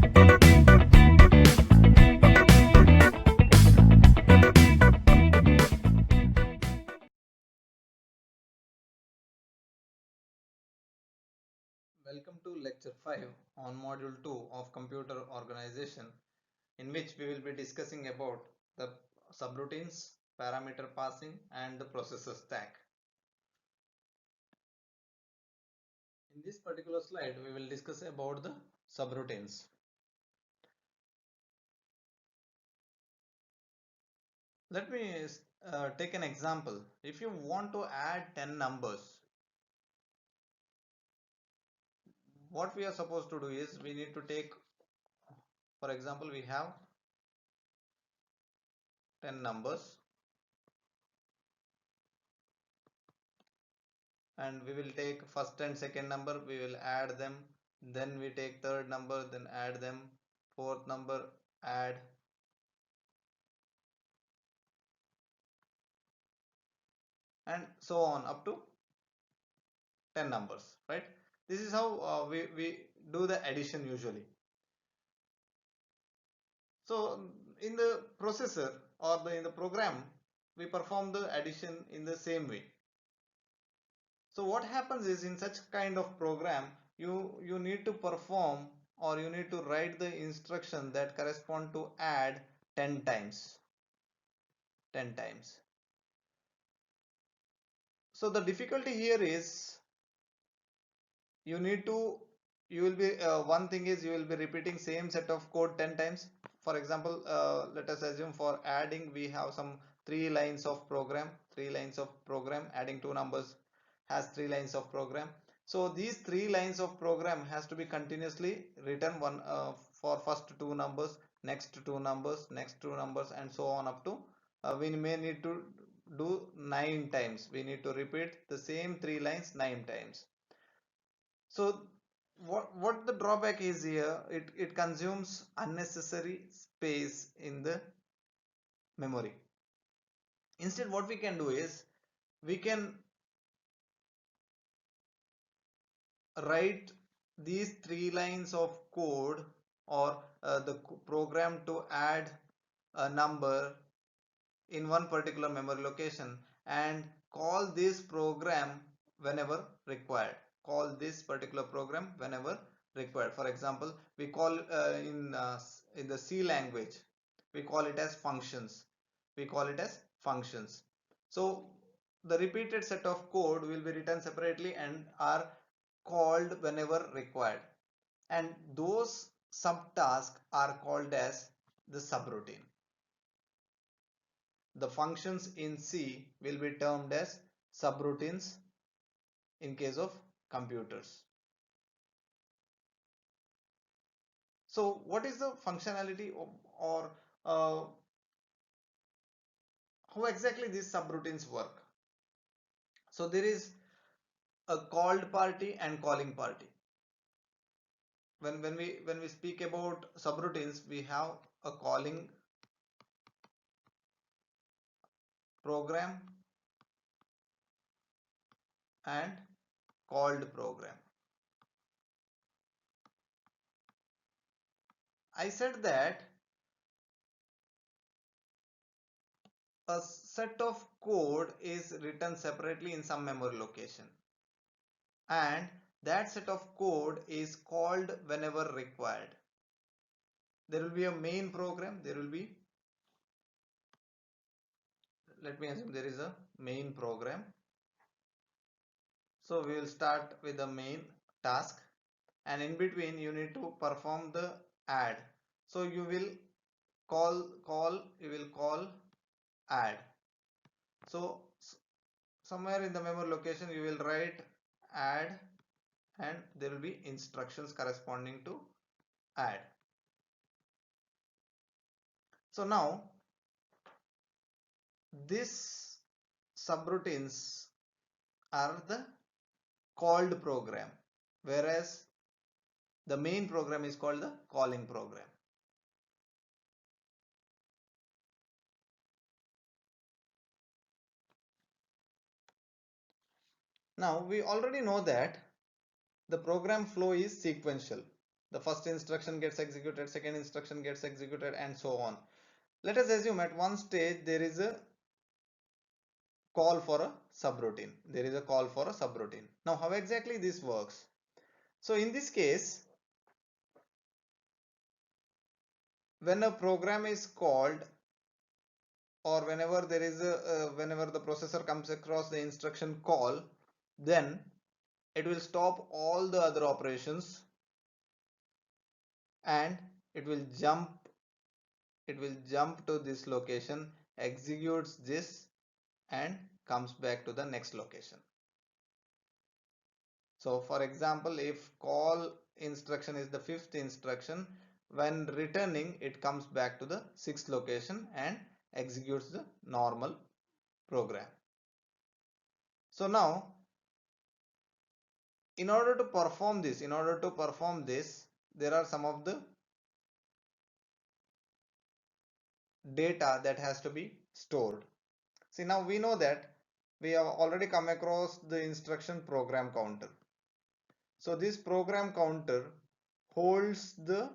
Welcome to lecture 5 on module 2 of computer organization, in which we will be discussing about the subroutines, parameter passing and the processor stack. In this particular slide we will discuss about the subroutines. Let me take an example. If you want to add 10 numbers, what we are supposed to do is we need to take, for example, we have 10 numbers and we will take first and second number, we will add them, then we take third number, then add them, fourth number, add, and so on up to 10 numbers, right? This is how we do the addition usually. So in the processor or in the program we perform the addition in the same way. So what happens is, in such kind of program you need to perform, or you need to write the instruction that correspond to add 10 times. So the difficulty here is you need to you will be one thing is you will be repeating same set of code 10 times. For example, let us assume for adding we have some three lines of program. Adding two numbers has 3 lines of program. So these 3 lines of program has to be continuously written, one for first two numbers, next two numbers, next two numbers, and so on up to we may need to do 9 times. We need to repeat the same 3 lines 9 times. So what the drawback is here, it consumes unnecessary space in the memory. Instead what we can do is we can write these 3 lines of code, or the program to add a number in one particular memory location, and call this program whenever required. Call this particular program whenever required. For example, we call in the C language we call it as functions. So the repeated set of code will be written separately and are called whenever required, and those subtasks are called as the subroutine. The functions in C will be termed as subroutines in case of computers. So what is the functionality or how exactly these subroutines work? So there is a called party and calling party. When we speak about subroutines, we have a calling program and called program. I said that a set of code is written separately in some memory location, and that set of code is called whenever required. There will be a main program, let me assume there is a main program. So we will start with the main task, and in between you need to perform the add. So you will call add. So somewhere in the memory location you will write add, and there will be instructions corresponding to add. So now this subroutines are the called program, whereas the main program is called the calling program. Now we already know that the program flow is sequential. The first instruction gets executed, second instruction gets executed, and so on. Let us assume at one stage there is a call for a subroutine. There is a call for a subroutine. Now, how exactly this works? So in this case, when a program is called, or whenever there is a whenever the processor comes across the instruction call, then it will stop all the other operations and it will jump to this location, executes this, and comes back to the next location. So for example, if call instruction is the fifth instruction, when returning it comes back to the sixth location and executes the normal program. So now in order to perform this, there are some of the data that has to be stored. See, now we know that we have already come across the instruction program counter. So this program counter holds the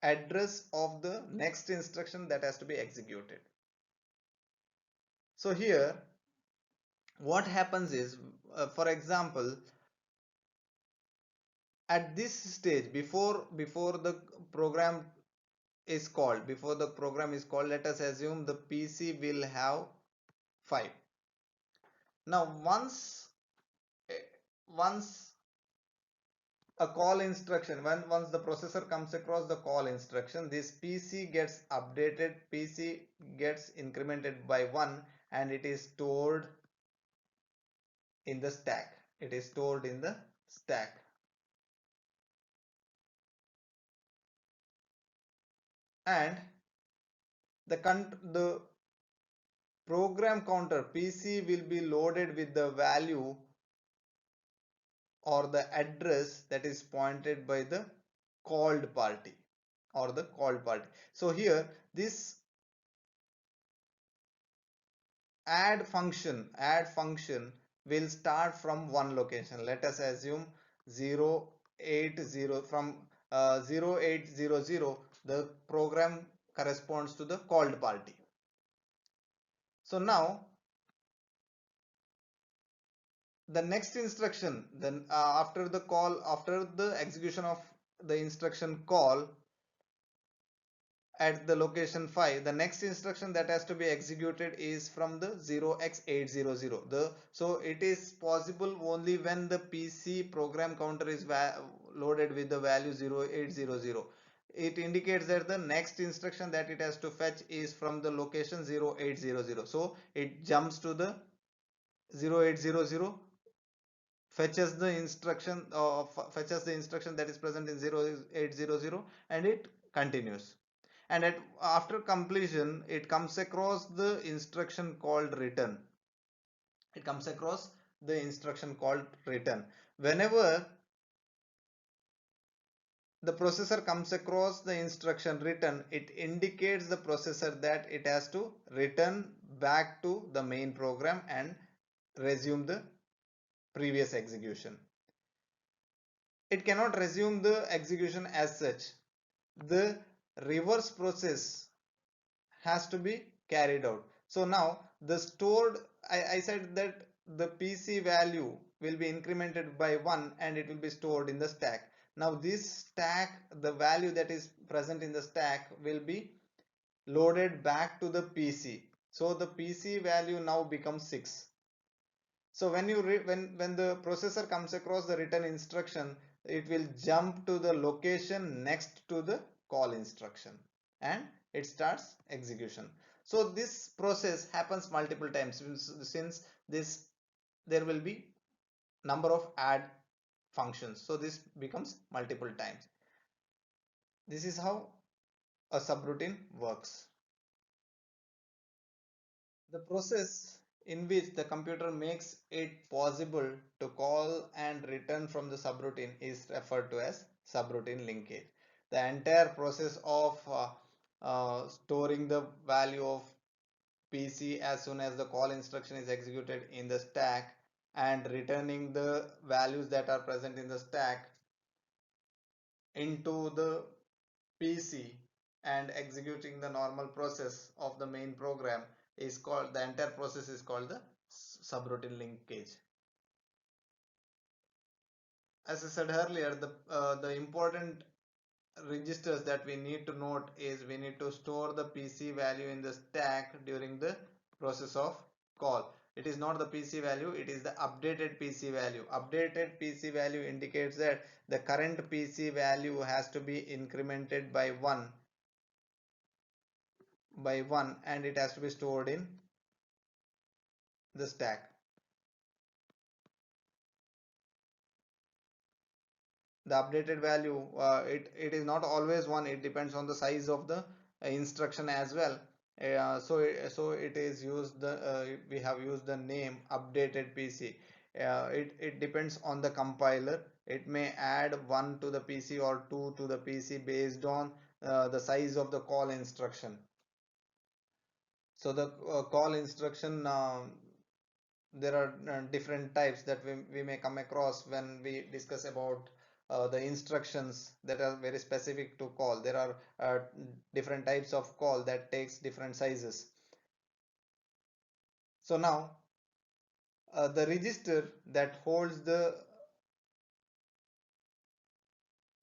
address of the next instruction that has to be executed. So here what happens is, for example, at this stage, before the program is called, let us assume the PC will have 5. Now once a call instruction, once the processor comes across the call instruction, this PC gets updated, PC gets incremented by 1, and it is stored in the stack. And the program counter PC will be loaded with the value or the address that is pointed by the called party or the called party. So here this add function will start from one location. Let us assume 080. From 0800 the program corresponds to the called party. So now the next instruction, then after the execution of the instruction call at the location 5, the next instruction that has to be executed is from the 0x800. So it is possible only when the PC program counter is loaded with the value 0800. It indicates that the next instruction that it has to fetch is from the location 0800. So it jumps to the 0800, fetches the instruction that is present in 0800, and it continues. And after completion it comes across the instruction called return. Whenever the processor comes across the instruction return, it indicates the processor that it has to return back to the main program and resume the previous execution. It cannot resume the execution as such. The reverse process has to be carried out. So now the stored, I said that the PC value will be incremented by 1 and it will be stored in the stack. Now this stack, the value that is present in the stack will be loaded back to the PC. So the PC value now becomes 6. So when the processor comes across the return instruction, it will jump to the location next to the call instruction and it starts execution. So this process happens multiple times, since this there will be number of add functions, so this becomes multiple times. This is how a subroutine works. The process in which the computer makes it possible to call and return from the subroutine is referred to as subroutine linkage. The entire process of storing the value of PC as soon as the call instruction is executed in the stack and returning the values that are present in the stack into the PC and executing the normal process of the main program is called, the entire process is called the subroutine linkage. As I said earlier, the important registers that we need to note is we need to store the PC value in the stack during the process of call. It is not the PC value, it is the updated PC value. Updated PC value indicates that the current PC value has to be incremented by 1 and it has to be stored in the stack. The updated value, it is not always 1, it depends on the size of the instruction as well. So it is used the we have used the name updated PC. It depends on the compiler. It may add 1 to the PC or 2 to the PC based on the size of the call instruction. So the call instruction, there are different types that we may come across when we discuss about the instructions that are very specific to call. There are different types of call that takes different sizes. So now the register that holds the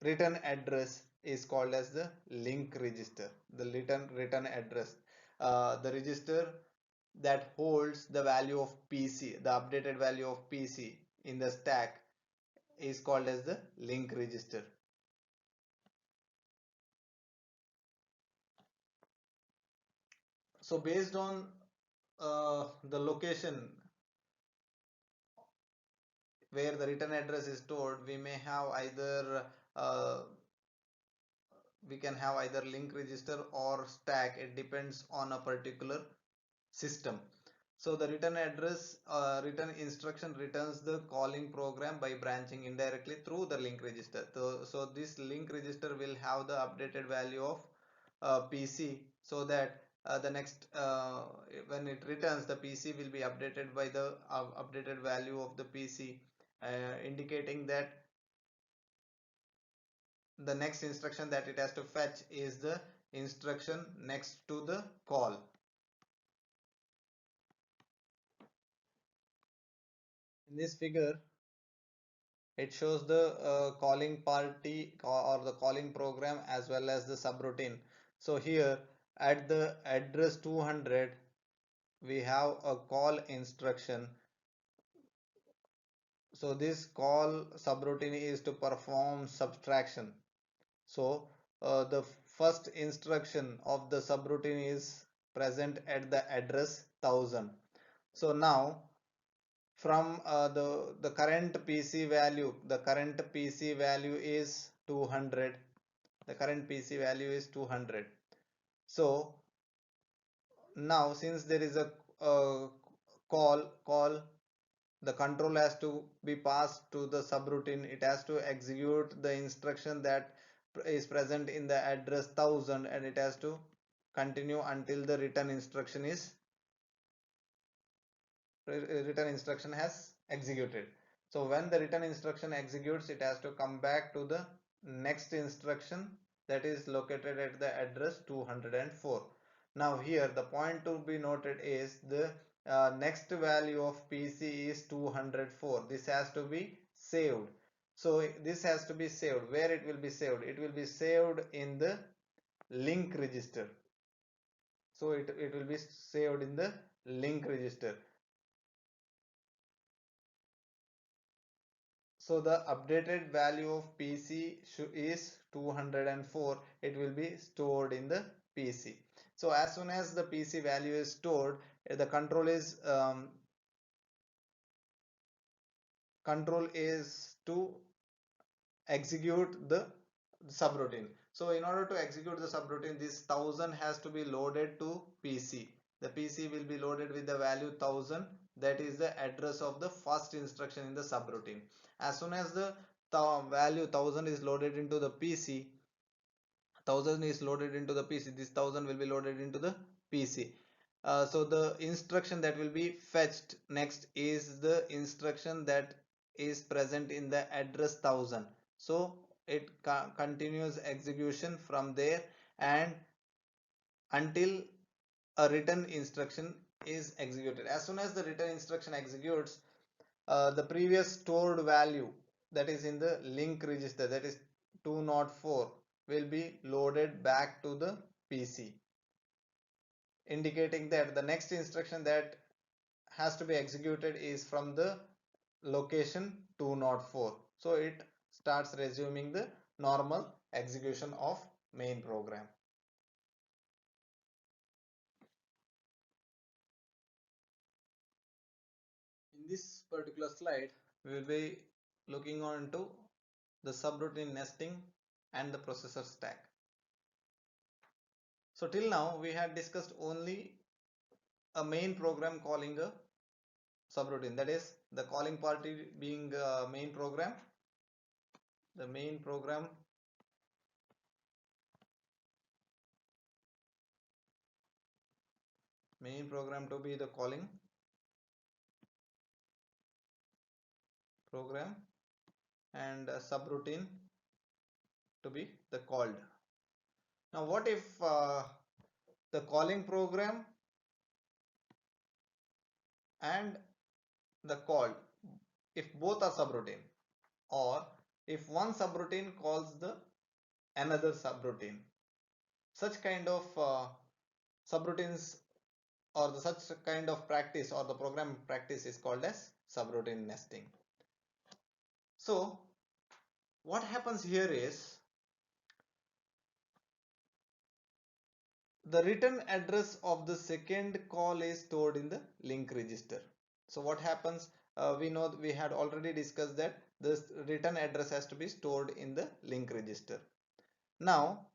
return address is called as the link register. The return address, the register that holds the value of PC, the updated value of PC in the stack, is called as the link register. So based on the location where the return address is stored, we may have either we can have either link register or stack. It depends on a particular system. So the return address, return instruction returns the calling program by branching indirectly through the link register. So this link register will have the updated value of PC, so that the next when it returns, the PC will be updated by the updated value of the PC, indicating that the next instruction that it has to fetch is the instruction next to the call. In this figure, it shows the calling party or the calling program as well as the subroutine. So here at the address 200, we have a call instruction. So this call subroutine is to perform subtraction. So the first instruction of the subroutine is present at the address 1000. So now from the current PC value, the current PC value is 200. The current PC value is 200. So now since there is a call, the control has to be passed to the subroutine. It has to execute the instruction that is present in the address 1000 and it has to continue until the return instruction has executed. So when the return instruction executes, it has to come back to the next instruction that is located at the address 204. Now here the point to be noted is the next value of PC is 204. This has to be saved. So this has to be saved. Where it will be saved? It will be saved in the link register. So it will be saved in the link register. So the updated value of PC is 204. It will be stored in the PC. So as soon as the PC value is stored, the control is to execute the subroutine. So in order to execute the subroutine, this 1000 has to be loaded to PC. The PC will be loaded with the value 1000, that is the address of the first instruction in the subroutine. As soon as the value 1000 is loaded into the PC, 1000 is loaded into the PC, this 1000 will be loaded into the PC. So the instruction that will be fetched next is the instruction that is present in the address 1000. So it continues execution from there and until a return instruction is executed. As soon as the return instruction executes, the previous stored value that is in the link register, that is 204, will be loaded back to the PC, indicating that the next instruction that has to be executed is from the location 204. So it starts resuming the normal execution of main program. In this particular slide, we will be looking on to the subroutine nesting and the processor stack. So till now we had discussed only a main program calling a subroutine, that is the calling party being main program, the main program to be the calling program and a subroutine to be the called. Now what if the calling program and the called, if both are subroutine, or if one subroutine calls the another subroutine? Such kind of subroutines or the such kind of practice or the program practice is called as subroutine nesting. So what happens here is the return address of the second call is stored in the link register. So what happens, we know we had already discussed that this return address has to be stored in the link register. Now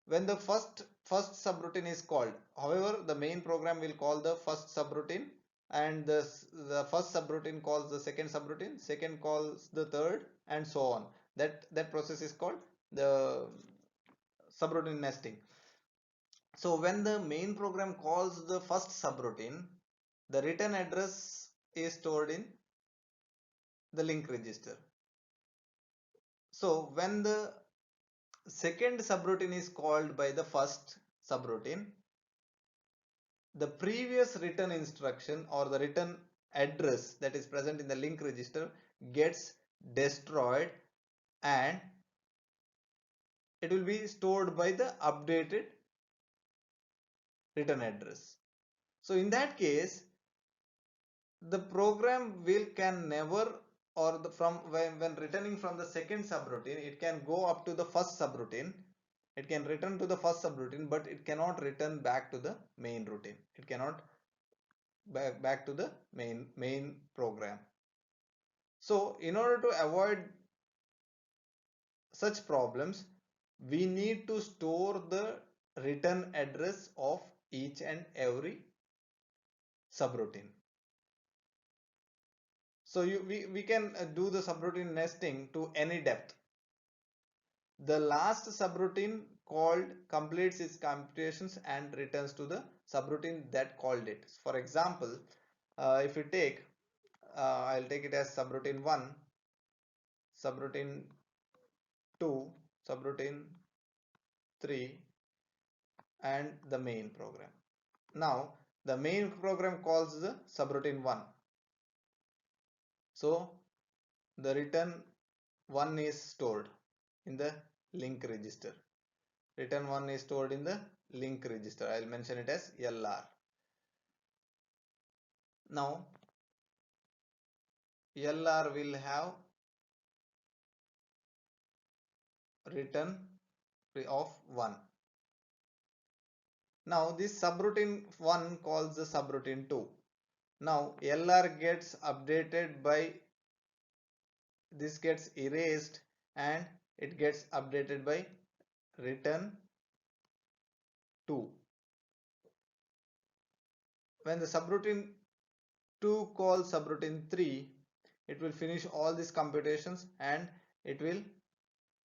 when the first subroutine is called, however the main program will call the first subroutine, and the first subroutine calls the second subroutine, second calls the third, and so on. That process is called the subroutine nesting. So when the main program calls the first subroutine, the return address is stored in the link register. So when the second subroutine is called by the first subroutine, the previous return instruction or the return address that is present in the link register gets destroyed and it will be stored by the updated return address. So in that case, the program can never, or from when returning from the second subroutine, it can go up to the first subroutine, it can return to the first subroutine, but it cannot return back to the main routine, it cannot back to the main program. So in order to avoid such problems, we need to store the return address of each and every subroutine. So we can do the subroutine nesting to any depth. The last subroutine called completes its computations and returns to the subroutine that called it. For example, if you take, I'll take it as subroutine 1, subroutine 2, subroutine 3, and the main program. Now the main program calls the subroutine 1. So the return 1 is stored in the link register. Return 1 is stored in the link register. I'll mention it as LR. Now LR will have return of 1. Now this subroutine 1 calls the subroutine 2. Now LR gets updated by, this gets erased and it gets updated by return 2. When the subroutine 2 calls subroutine 3, it will finish all these computations and it will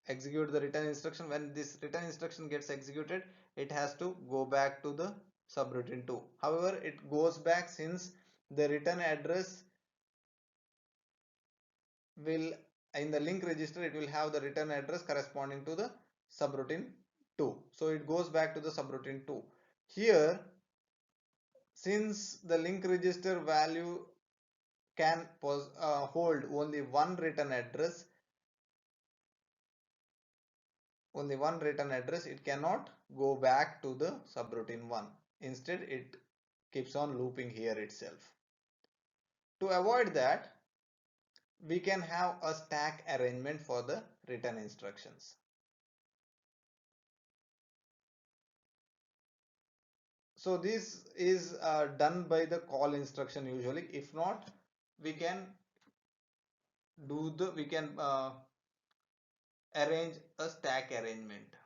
execute the return instruction. When this return instruction gets executed, it has to go back to the subroutine 2. However, it goes back since the return address will in the link register, it will have the return address corresponding to the subroutine 2. So it goes back to the subroutine 2. Here, since the link register value can hold only one return address, it cannot go back to the subroutine 1. Instead, it keeps on looping here itself. To avoid that, we can have a stack arrangement for the return instructions. So this is done by the call instruction usually. If not, we can arrange a stack arrangement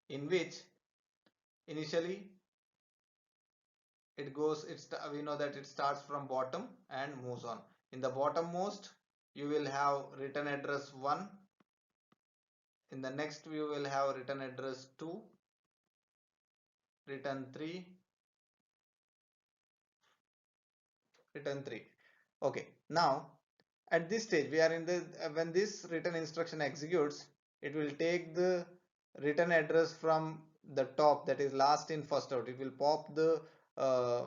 in which initially we know that it starts from bottom and moves on. In the bottommost, you will have return address 1. In the next, you will have return address 2, return 3, return 3. Okay, now at this stage we are in the when this return instruction executes, it will take the return address from the top, that is last in first out. It will pop the uh,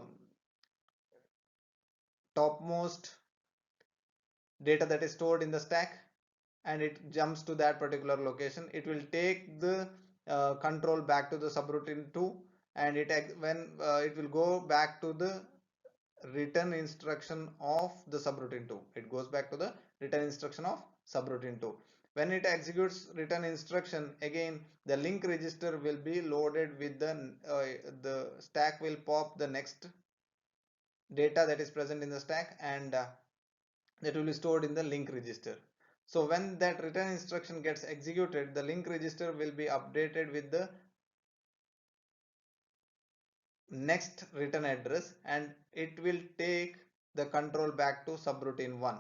topmost data that is stored in the stack, and it jumps to that particular location. It will take the control back to the subroutine 2, and it will go back to the return instruction of the subroutine 2. It goes back to the return instruction of subroutine 2. When it executes return instruction, again the link register will be loaded with the stack will pop the next data that is present in the stack, and that will be stored in the link register. So when that return instruction gets executed, the link register will be updated with the next return address, and it will take the control back to subroutine 1.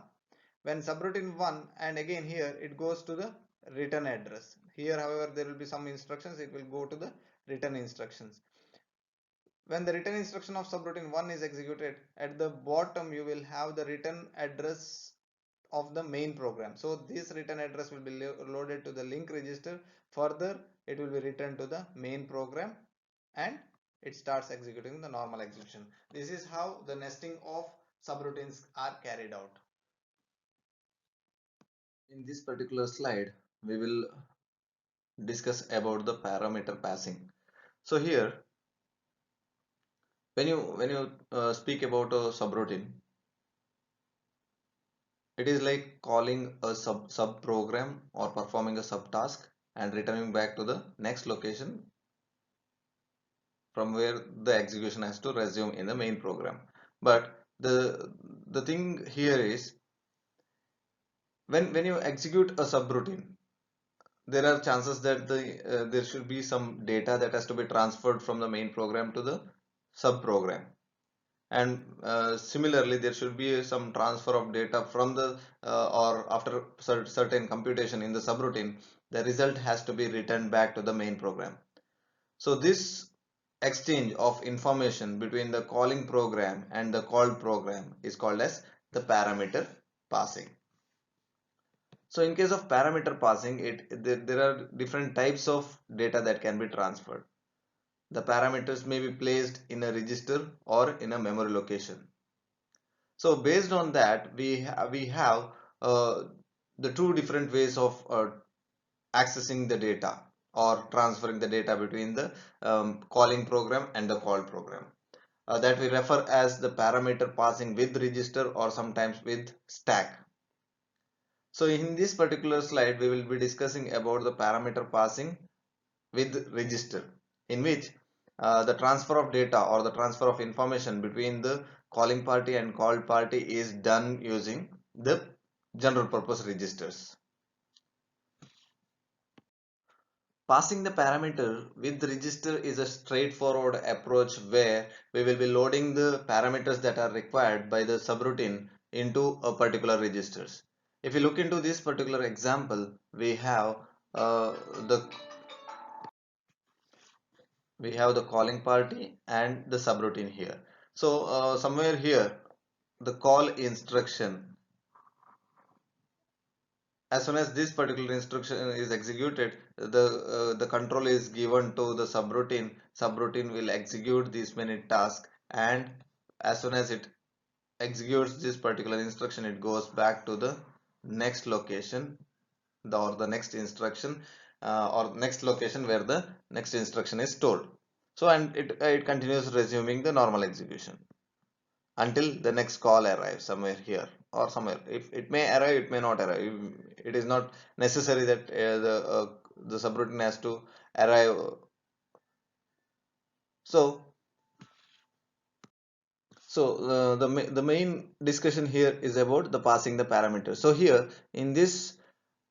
When subroutine 1, and again here it goes to the return address. Here however there will be some instructions, it will go to the return instructions. When the return instruction of subroutine 1 is executed, at the bottom you will have the return address of the main program. So this return address will be loaded to the link register. Further, it will be returned to the main program, and it starts executing the normal execution. This is how the nesting of subroutines are carried out. In this particular slide, we will discuss about the parameter passing. So here, when you speak about a subroutine, it is like calling a sub program or performing a subtask and returning back to the next location from where the execution has to resume in the main program. But the thing here is when you execute a subroutine, there are chances that there should be some data that has to be transferred from the main program to the sub program, and similarly there should be some transfer of data from the or after certain computation in the subroutine, the result has to be returned back to the main program. So this exchange of information between the calling program and the called program is called as the parameter passing. So in case of parameter passing, there are different types of data that can be transferred. The parameters may be placed in a register or in a memory location. So based on that, we have uh, the two different ways of accessing the data or transferring the data between the calling program and the call program. That we refer as the parameter passing with register or sometimes with stack. So in this particular slide, we will be discussing about the parameter passing with register, in which the transfer of data or the transfer of information between the calling party and called party is done using the general purpose registers. Passing the parameter with the register is a straightforward approach where we will be loading the parameters that are required by the subroutine into a particular registers. If you look into this particular example, uh, the we have the calling party and the subroutine here. So somewhere here the call instruction as soon as this particular instruction is executed, the control is given to the subroutine. Subroutine will execute these many tasks, and as soon as it executes this particular instruction, it goes back to the next location, or the next instruction, or next location where the next instruction is stored. So, and it continues resuming the normal execution until the next call arrives somewhere here or somewhere. If it may arrive, it may not arrive. It is not necessary that the subroutine has to arrive. So the main discussion here is about the passing the parameters. So here in this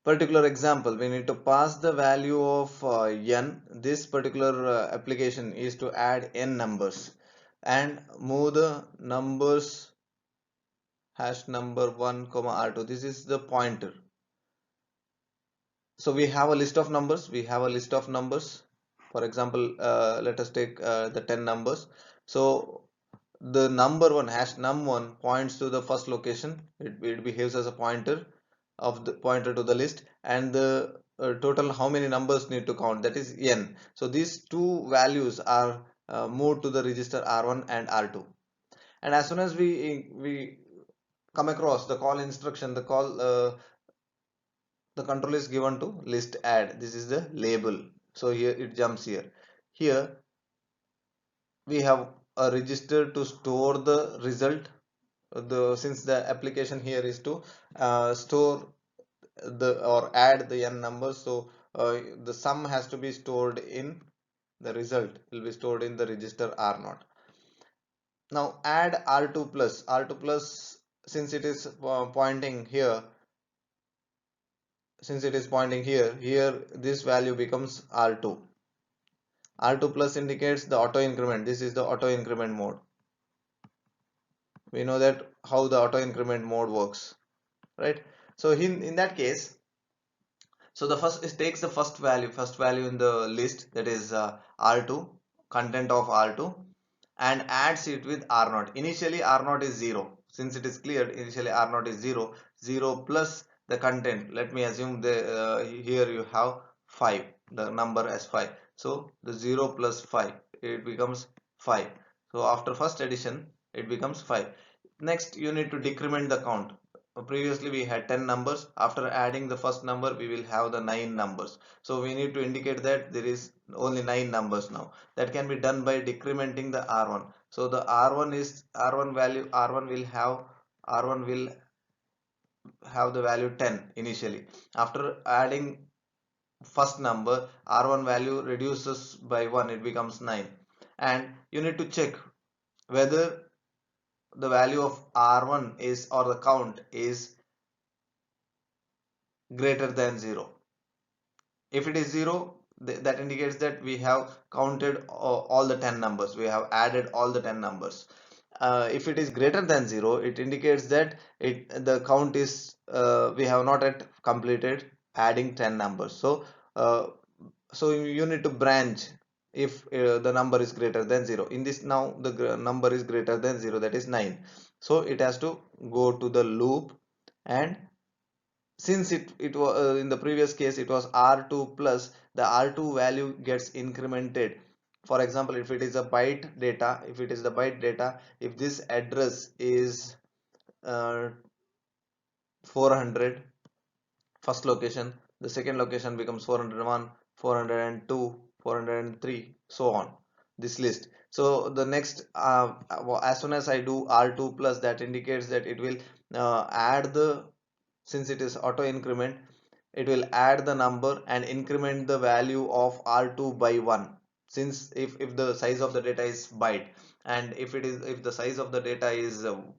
particular example, we need to pass the value of n. This particular application is to add n numbers and move the numbers hash number 1 comma r2. This is the pointer. So we have a list of numbers. For example, let us take the 10 numbers. So the number one hash num1 points to the first location. It behaves as a pointer to the list, and the total how many numbers need to count, that is n. So these two values are moved to the register r1 and r2. And as soon as we come across the call instruction, the control is given to list add. This is the label. So here it jumps here. Here we have a register to store the result. Since the application here is to store the or add the n numbers, so the sum has to be stored in the result will be stored in the register r0. Now add r2 plus, since it is pointing here, here this value becomes r2. R2 plus indicates the auto increment. This is the auto increment mode. We know that how the auto increment mode works, right? So in that case, so the first, it takes the first value in the list, that is R2, content of R2, and adds it with R0. Initially R0 is 0. Since it is cleared, initially R0 is 0. 0 plus the content. Let me assume here you have 5, the number as 5. So the 0 plus 5, it becomes 5. So after first addition, it becomes 5. Next, you need to decrement the count. Previously we had 10 numbers. After adding the first number, we will have the 9 numbers. So we need to indicate that there is only 9 numbers now. That can be done by decrementing the r1. So the r1 value, r1 will have the value 10 initially. After adding first number, r1 value reduces by 1, it becomes 9. And you need to check whether the value of r1 is, or the count is, greater than 0. If it is 0, that indicates that we have counted all the 10 numbers, we have added all the 10 numbers. If it is greater than 0, it indicates that the count is, we have not yet completed adding 10 numbers. So so you need to branch if the number is greater than 0. In this, now the number is greater than 0, that is 9. So it has to go to the loop, and since it was in the previous case it was r2 plus, the r2 value gets incremented. For example, if it is a byte data, if this address is 400, first location, the second location becomes 401, 402, 403, so on, this list. So the next, as soon as I do r2 plus, that indicates that it will add the, since it is auto increment, it will add the number and increment the value of r2 by 1. Since if the size of the data is byte, and if the size of the data is 2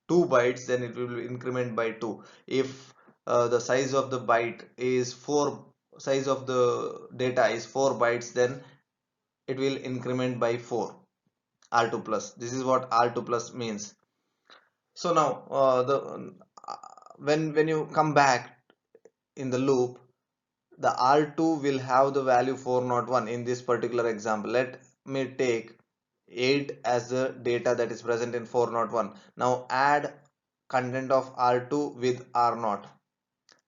bytes, then it will increment by 2. If the size of the data is 4 bytes, then it will increment by 4, r2 plus. This is what r2 plus means. So now the when you come back in the loop, the r2 will have the value 401. In this particular example, let me take 8 as the data that is present in 401. Now add content of r2 with r0.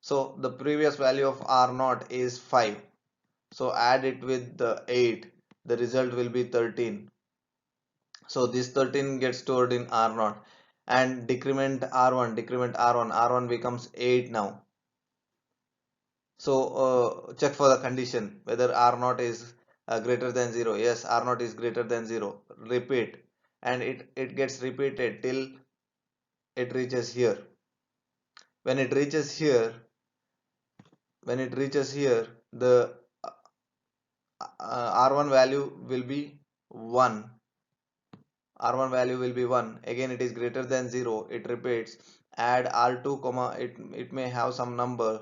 So the previous value of R0 is 5. So add it with the 8. The result will be 13. So this 13 gets stored in R0 and decrement R1, R1 becomes 8 now. So check for the condition whether R0 is greater than 0. Yes, R0 is greater than 0. Repeat, and it gets repeated till it reaches here. When it reaches here, the R1 value will be 1. R1 value will be 1. Again, it is greater than 0. It repeats. Add R2, comma, it may have some number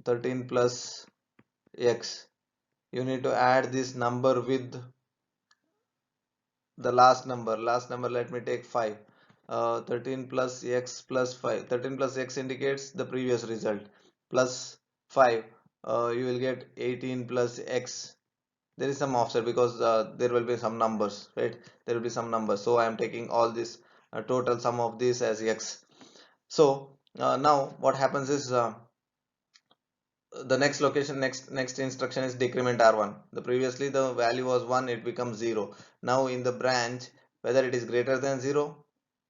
13 plus x. You need to add this number with the last number. Let me take 5. 13 plus x plus 5. 13 plus x indicates the previous result. Plus 5. You will get 18 plus x. There is some offset because there will be some numbers, right? There will be some numbers. So I am taking all this total sum of this as x. So now what happens is the next instruction is decrement R1. The previously the value was 1, it becomes 0. Now in the branch, whether it is greater than 0,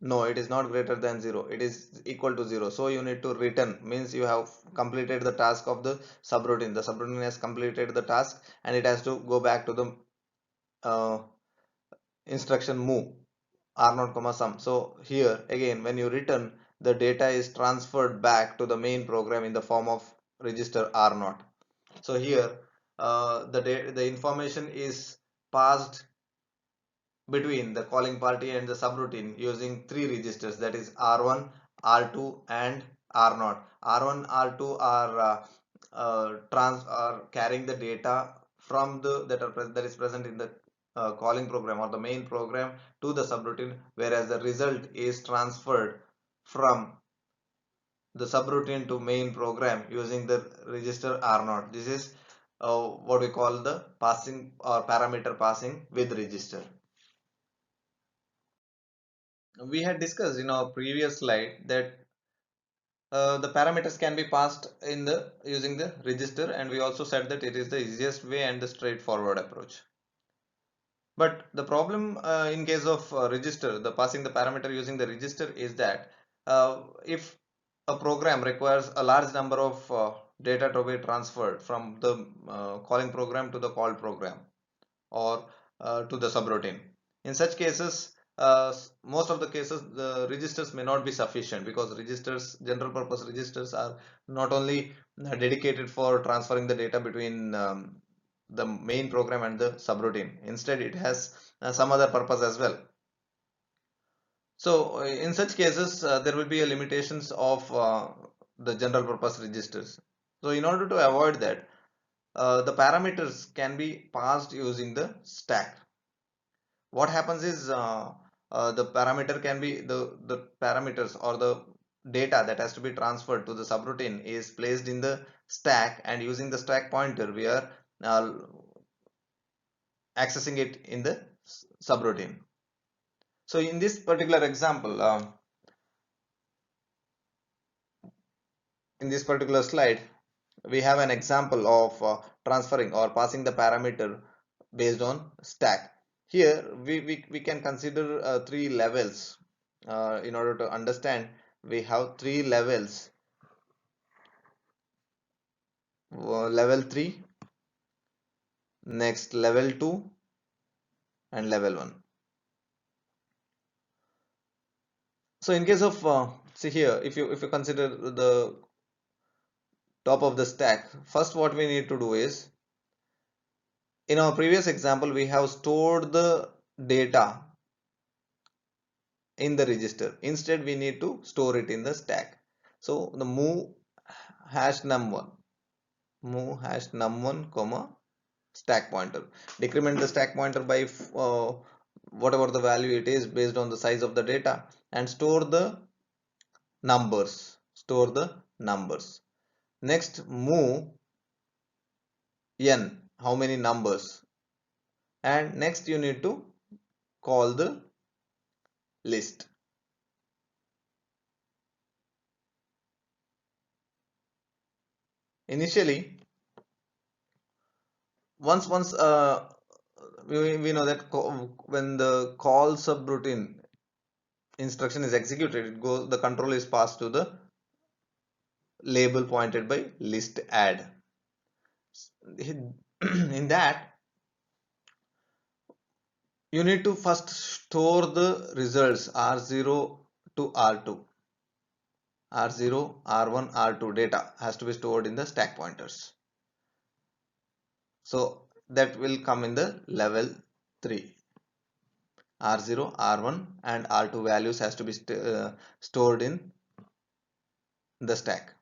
no, it is not greater than 0, it is equal to 0. So you need to return, means you have completed the task of the subroutine. The subroutine has completed the task and it has to go back to the uh, instruction move R0 comma sum. So here again, when you return, the data is transferred back to the main program in the form of register R0. So here the information is passed between the calling party and the subroutine using three registers, that is R1, R2 and R0. R1, R2 are carrying the data from the that is present in the calling program or the main program to the subroutine, whereas the result is transferred from the subroutine to main program using the register R0. This is what we call the passing or parameter passing with register. We had discussed in our previous slide that the parameters can be passed in the using the register, and we also said that it is the easiest way and the straightforward approach. But the problem in case of register, the passing the parameter using the register is that if a program requires a large number of data to be transferred from the calling program to the called program or to the subroutine. In such cases, most of the cases the registers may not be sufficient because registers, general purpose registers, are not only dedicated for transferring the data between the main program and the subroutine. Instead, it has some other purpose as well. So in such cases, there will be a limitations of the general purpose registers. So in order to avoid that, the parameters can be passed using the stack. What happens is the parameter can be the parameters or the data that has to be transferred to the subroutine is placed in the stack, and using the stack pointer we are uh, accessing it in the subroutine. So in this particular example, in this particular slide, we have an example of transferring or passing the parameter based on stack. Here we can consider three levels. In order to understand, we have three levels: level 3, next level 2, and level 1. So in case of see here, if you consider the top of the stack, first what we need to do is, in our previous example we have stored the data in the register. Instead we need to store it in the stack. So the move hash num1 comma stack pointer, decrement the stack pointer by whatever the value it is based on the size of the data, and store the numbers. Next, move n, how many numbers, and next you need to call the list. initially once we know that when the call subroutine instruction is executed, it goes, the control is passed to the label pointed by list add. In that, you need to first store the results R0 to R2. R0, R1, R2 data has to be stored in the stack pointers. So that will come in the level 3. R0, R1 and R2 values has to be stored in the stack,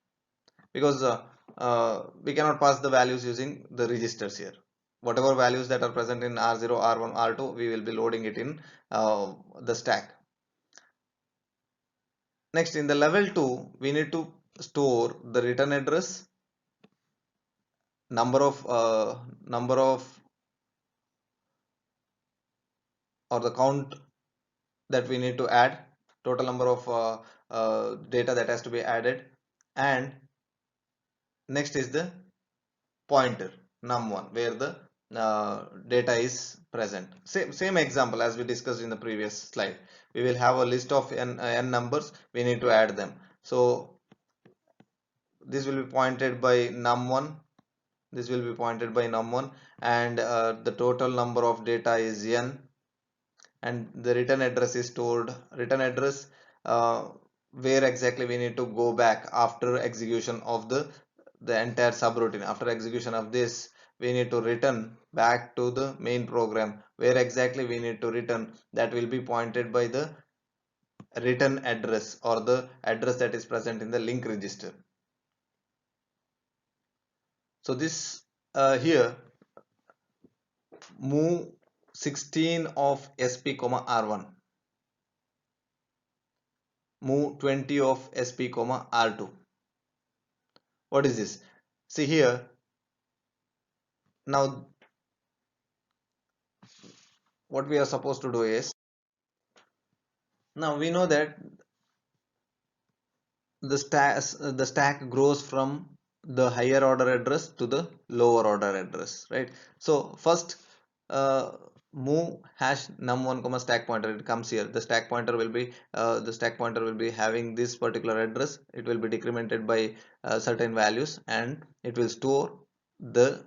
because we cannot pass the values using the registers here. Whatever values that are present in R0, R1, R2, we will be loading it in the stack. Next, in the level 2, we need to store the return address, number of or the count that we need to add, total number of data that has to be added, and next is the pointer num1 where the data is present. Same example as we discussed in the previous slide. We will have a list of n numbers, we need to add them. So this will be pointed by num1, this will be pointed by num1, and the total number of data is n, and the return address is stored, return address where exactly we need to go back after execution of the entire subroutine. After execution of this, we need to return back to the main program. Where exactly we need to return, that will be pointed by the return address or the address that is present in the link register. So this here move 16 of sp comma r1, move 20 of sp comma r2. What is this? See here, now what we are supposed to do is, now we know that the stack grows from the higher order address to the lower order address, right? So first uh, move hash num1 comma stack pointer, it comes here. The stack pointer will be having this particular address. It will be decremented by certain values, and it will store the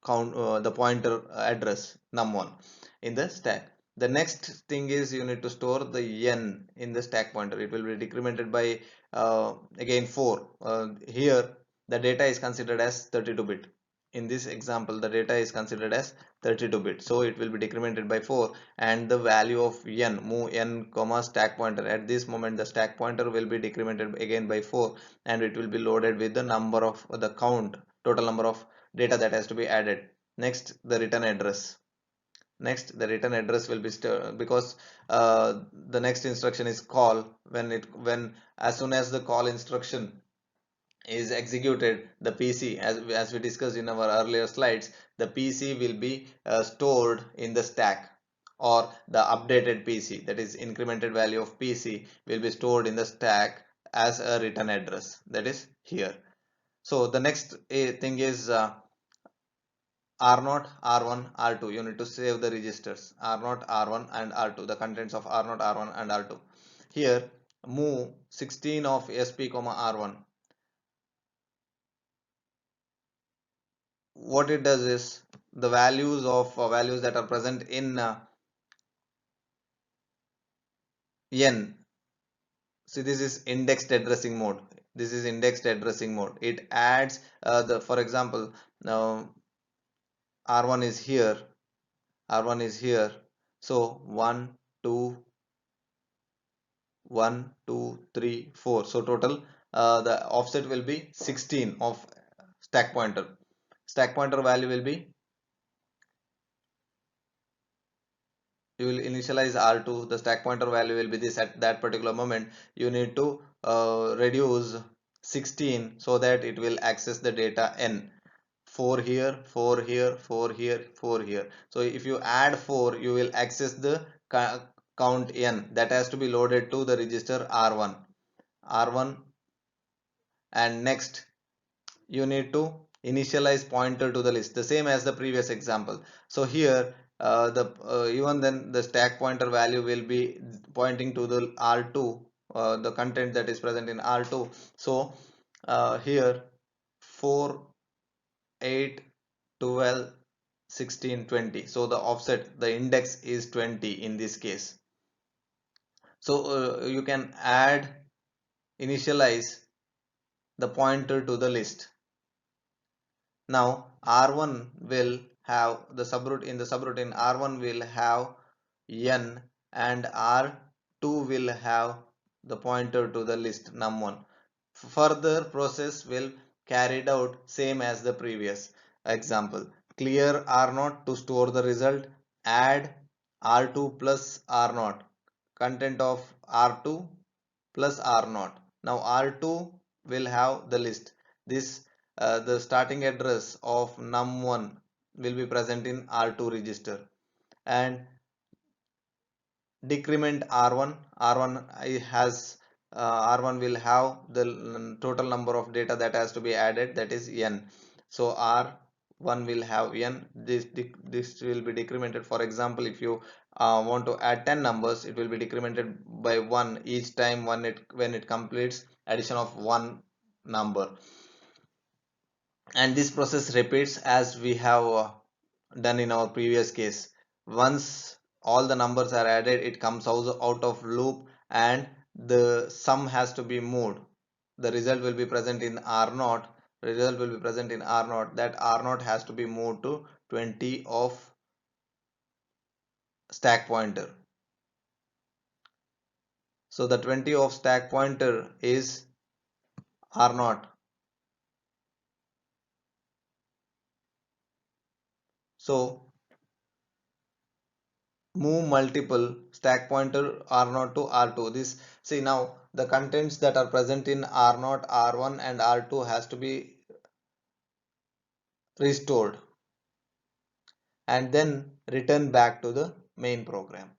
the pointer address num1 in the stack. The next thing is you need to store the n in the stack pointer. It will be decremented by again 4. Here the data is considered as 32-bit. In this example, the data is considered as 32-bit, so it will be decremented by 4, and the value of n, move n comma stack pointer, at this moment the stack pointer will be decremented again by 4, and it will be loaded with the number of the count, total number of data that has to be added. Next, the return address. Next, the return address will be because the next instruction is call. When as soon as the call instruction is executed, the PC, as we discussed in our earlier slides, the PC will be stored in the stack, or the updated PC, that is incremented value of PC, will be stored in the stack as a return address, that is here. So the next thing is R0, R1, R2. You need to save the registers R0, R1 and R2, the contents of R0, R1 and R2. Here move 16 of SP comma R1. What it does is, the values of values that are present in n. See, this is indexed addressing mode. This is indexed addressing mode. It adds for example, now R1 is here, R1 is here. So 1, 2, 1, 2, 3, 4. So total the offset will be 16 of stack pointer. Stack pointer value will be, you will initialize R2, the stack pointer value will be this. At that particular moment you need to reduce 16 so that it will access the data n. 4 here, 4 here, 4 here, 4 here. So if you add 4, you will access the count n that has to be loaded to the register R1. And next you need to initialize pointer to the list, the same as the previous example. So here even then the stack pointer value will be pointing to the R2, the content that is present in R2. So here 4, 8, 12, 16, 20. So the offset, the index is 20 in this case. So you can initialize the pointer to the list. Now R1 will have the subroutine, in the subroutine R1 will have n and R2 will have the pointer to the list num1. Further process will carried out same as the previous example. Clear R0 to store the result, add R2 plus R0, content of R2 plus R0. Now R2 will have the list. This the starting address of num1 will be present in R2 register, and decrement R1. R1 will have the total number of data that has to be added, that is n. So R1 will have n. This will be decremented. For example, if you want to add 10 numbers, it will be decremented by 1 each time when it completes addition of one number. And this process repeats as we have done in our previous case. Once all the numbers are added, it comes out of loop and the sum has to be moved. The result will be present in R0. Result will be present in R0. That R0 has to be moved to 20 of stack pointer. So the 20 of stack pointer is R0. So move multiple stack pointer R0 to R2. This, see, now the contents that are present in R0, R1 and R2 has to be restored and then return back to the main program.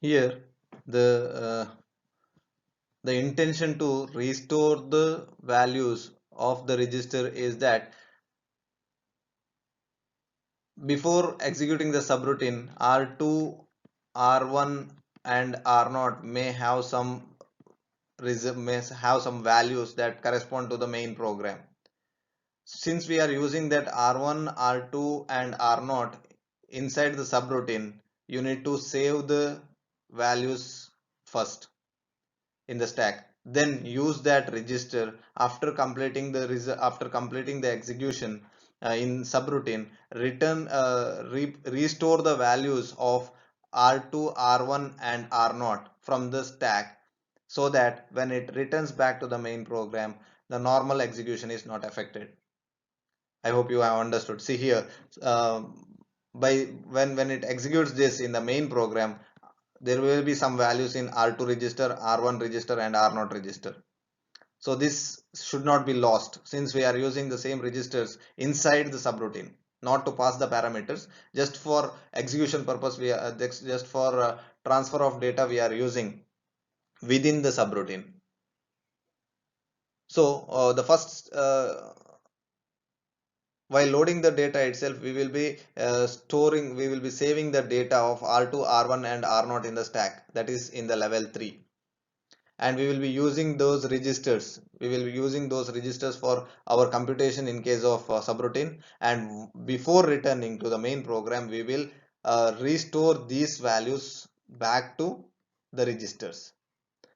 Here the intention to restore the values of the register is that before executing the subroutine, R2, R1 and R0 may have some values that correspond to the main program. Since we are using that R1, R2 and R0 inside the subroutine, you need to save the values first in the stack, then use that register after completing the execution in subroutine. Restore the values of R2, R1 and R0 from the stack, so that when it returns back to the main program, the normal execution is not affected. I hope you have understood. See here, uh, by when it executes this in the main program, there will be some values in R2 register, R1 register and R0 register. So this should not be lost, since we are using the same registers inside the subroutine, not to pass the parameters, just for execution purpose. Just for transfer of data we are using within the subroutine. So the first while loading the data itself, we will be saving the data of R2, R1 and R0 in the stack, that is in the level 3. And we will be using those registers. We will be using those registers for our computation in case of subroutine. And before returning to the main program, we will restore these values back to the registers.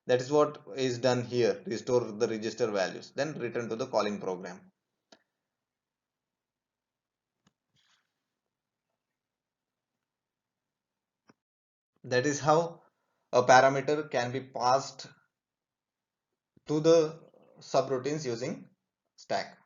That is what is done here. Restore the register values, then return to the calling program. That is how a parameter can be passed to the subroutines using stack.